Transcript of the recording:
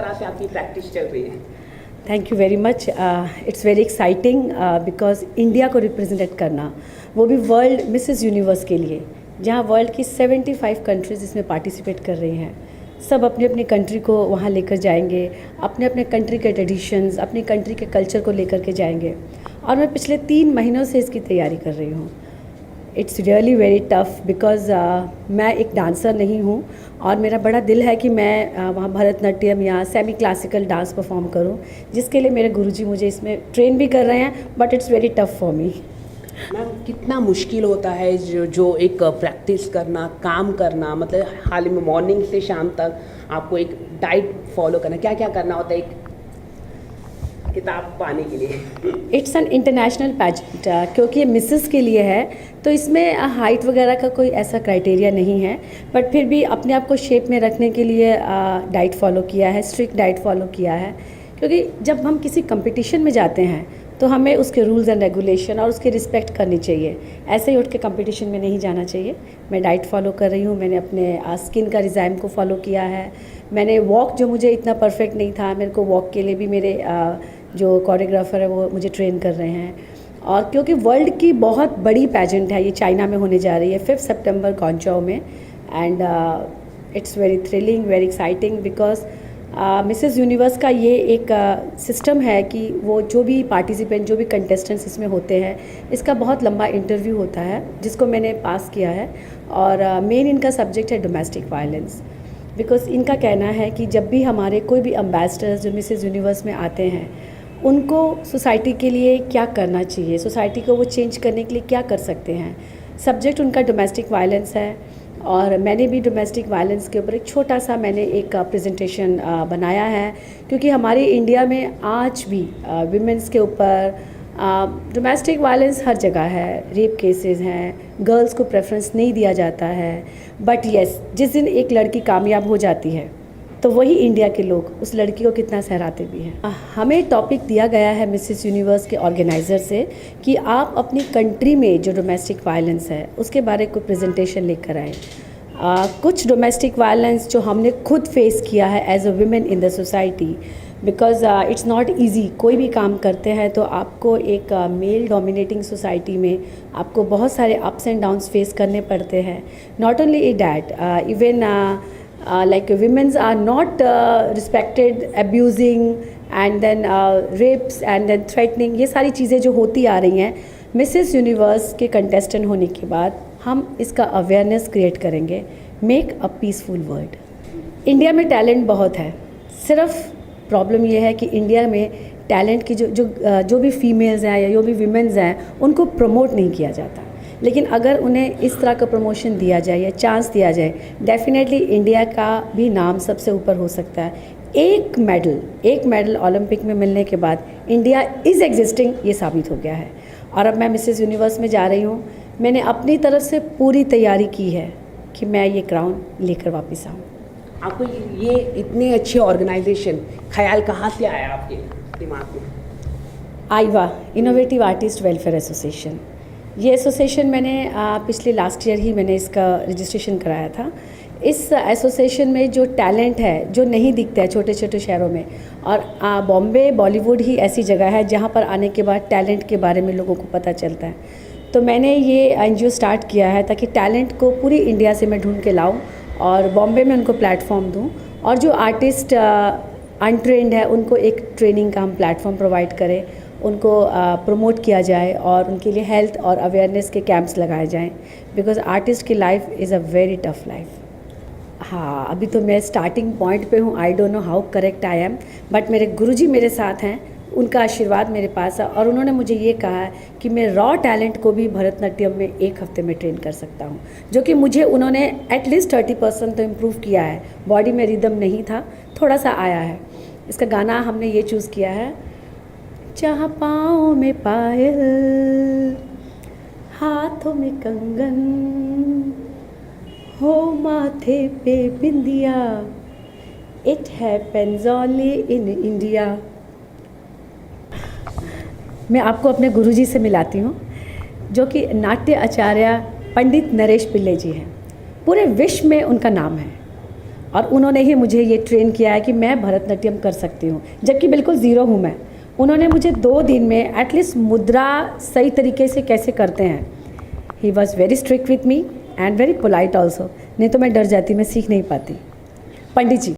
तरह से आपकी प्रैक्टिस चल रही है? Thank you very much. It's very exciting because India को रिप्रेजेंट करना, वो भी वर्ल्ड मिसेस यूनिवर्स के लिए, जहाँ वर्ल्ड की 75 कंट्रीज़ इसमें पार्टिसिपेट कर रही हैं। सब अपनी अपनी कंट्री को वहाँ लेकर जाएंगे, अपने अपने कंट्री के ट्रेडिशंस, अपनी कंट्री के कल्चर को लेकर के जाएंगे। और मैं पिछले 3 महीनों से इसकी तैयारी कर रही हूँ। It's really very tough because मैं एक डांसर नहीं हूँ और मेरा बड़ा दिल है कि मैं वहाँ भरतनाट्यम या सेमी क्लासिकल डांस परफॉर्म करूँ, जिसके लिए मेरे गुरुजी मुझे इसमें ट्रेन भी कर रहे हैं, but it's very tough for me. Ma'am, कितना मुश्किल होता है जो एक प्रैक्टिस करना, काम करना, मतलब हाल में मॉर्निंग से शाम तक आपको एक डाइट फॉलो करना, क्या क्या करना होता है एक किताब पाने के लिए? इट्स एन इंटरनेशनल पैजेंट, क्योंकि ये मिसेस के लिए है, तो इसमें हाइट वगैरह का कोई ऐसा क्राइटेरिया नहीं है, बट फिर भी अपने आप को शेप में रखने के लिए डाइट फॉलो किया है, स्ट्रिक्ट डाइट फॉलो किया है। क्योंकि जब हम किसी कंपटीशन में जाते हैं तो हमें उसके रूल्स एंड रेगुलेशन और उसकी रिस्पेक्ट करनी चाहिए। ऐसे ही उठ के कंपटीशन में नहीं जाना चाहिए। मैं डाइट फॉलो कर रही हूँ, मैंने अपने स्किन का रिजाइम को फॉलो किया है। मैंने वॉक, जो मुझे इतना परफेक्ट नहीं था, मेरे को वॉक के लिए भी मेरे जो कोरियोग्राफर है वो मुझे ट्रेन कर रहे हैं। और क्योंकि वर्ल्ड की बहुत बड़ी पैजेंट है, ये चाइना में होने जा रही है 5 सितंबर ग्वांगझोउ में, and it's very thrilling, very exciting because Mrs universe का ये एक सिस्टम है कि वो जो भी पार्टिसिपेंट, जो भी कंटेस्टेंट्स इसमें होते हैं, इसका बहुत लंबा इंटरव्यू होता है जिसको मैंने पास किया है। और मेन इनका सब्जेक्ट है डोमेस्टिक वायलेंस। बिकॉज इनका कहना है कि जब भी हमारे कोई भी एम्बेसडर्स जो मिसेस यूनिवर्स में आते हैं, उनको सोसाइटी के लिए क्या करना चाहिए, सोसाइटी को वो चेंज करने के लिए क्या कर सकते हैं। सब्जेक्ट उनका डोमेस्टिक वायलेंस है और मैंने भी डोमेस्टिक वायलेंस के ऊपर एक छोटा सा मैंने एक प्रेजेंटेशन बनाया है। क्योंकि हमारे इंडिया में आज भी विमेंस के ऊपर डोमेस्टिक वायलेंस हर जगह है, रेप केसेस हैं, गर्ल्स को प्रेफरेंस नहीं दिया जाता है। बट येस, जिस दिन एक लड़की कामयाब हो जाती है तो वही इंडिया के लोग उस लड़की को कितना सहराते भी हैं। हमें टॉपिक दिया गया है मिसेस यूनिवर्स के ऑर्गेनाइज़र से कि आप अपनी कंट्री में जो डोमेस्टिक वायलेंस है उसके बारे को प्रेजेंटेशन लेकर आएँ। कुछ डोमेस्टिक वायलेंस जो हमने खुद फेस किया है as a women in the society, because it's not easy. कोई भी काम करते हैं तो आपको एक मेल डोमिनेटिंग सोसाइटी में आपको बहुत सारे अप्स एंड डाउन्स फेस करने पड़ते हैं। Not only that, even like women's are not respected, abusing and then rapes and then threatening, ये सारी चीज़ें जो होती आ रही हैं, मिसेस यूनिवर्स के कंटेस्टेंट होने के बाद हम इसका अवेयरनेस क्रिएट करेंगे। Make a peaceful world. India में टैलेंट बहुत है, सिर्फ प्रॉब्लम ये है कि इंडिया में टैलेंट की जो भी फीमेल्स हैं या जो भी वीमेंस हैं उनको प्रमोट नहीं किया जाता। लेकिन अगर उन्हें इस तरह का प्रमोशन दिया जाए या चांस दिया जाए, डेफिनेटली इंडिया का भी नाम सबसे ऊपर हो सकता है। एक मेडल ओलंपिक में मिलने के बाद इंडिया इज़ एग्जिस्टिंग, ये साबित हो गया है। और अब मैं मिसेस यूनिवर्स में जा रही हूँ। मैंने अपनी तरफ से पूरी तैयारी की है कि मैं ये क्राउन लेकर वापस आऊँ। आपको ये इतने अच्छे ऑर्गेनाइजेशन ख्याल कहाँ से आया आपके दिमाग में? आईवा, इनोवेटिव आर्टिस्ट वेलफेयर एसोसिएशन। ये एसोसिएशन मैंने पिछले लास्ट ईयर ही मैंने इसका रजिस्ट्रेशन कराया था। इस एसोसिएशन में जो टैलेंट है, जो नहीं दिखता है छोटे छोटे शहरों में, और बॉम्बे, बॉलीवुड ही ऐसी जगह है जहाँ पर आने के बाद टैलेंट के बारे में लोगों को पता चलता है। तो मैंने ये एनजीओ स्टार्ट किया है ताकि टैलेंट को पूरी इंडिया से मैं ढूंढ के लाऊं और बॉम्बे में उनको प्लेटफॉर्म दूं, और जो आर्टिस्ट अनट्रेंड है उनको एक ट्रेनिंग का हम प्लेटफॉर्म प्रोवाइड करें, उनको प्रमोट किया जाए और उनके लिए हेल्थ और अवेयरनेस के कैंप्स लगाए जाएं। बिकॉज आर्टिस्ट की life is a very tough life. हाँ, अभी तो मैं स्टार्टिंग पॉइंट पे हूँ, I don't know how correct I am, but मेरे गुरुजी मेरे साथ हैं, उनका आशीर्वाद मेरे पास है। और उन्होंने मुझे ये कहा है कि मैं रॉ टैलेंट को भी भरतनाट्यम में 1 हफ्ते में ट्रेन कर सकता हूँ, जो कि मुझे उन्होंने एटलीस्ट 30% तो इम्प्रूव किया है। बॉडी में रिदम नहीं था, थोड़ा सा आया है। इसका गाना हमने ये चूज़ किया है, जहाँ पाँव में पायल, हाथों में कंगन, हो माथे पे बिंदिया, it happens only in India. मैं आपको अपने गुरुजी से मिलाती हूँ, जो कि नाट्य आचार्य पंडित नरेश पिल्ले जी हैं। पूरे विश्व में उनका नाम है और उन्होंने ही मुझे ये ट्रेन किया है कि मैं भरतनाट्यम कर सकती हूँ, जबकि बिल्कुल ज़ीरो हूँ मैं। उन्होंने मुझे 2 दिन में एटलीस्ट मुद्रा सही तरीके से कैसे करते हैं, he was very strict with me and very polite also, नहीं तो मैं डर जाती, मैं सीख नहीं पाती। पंडित जी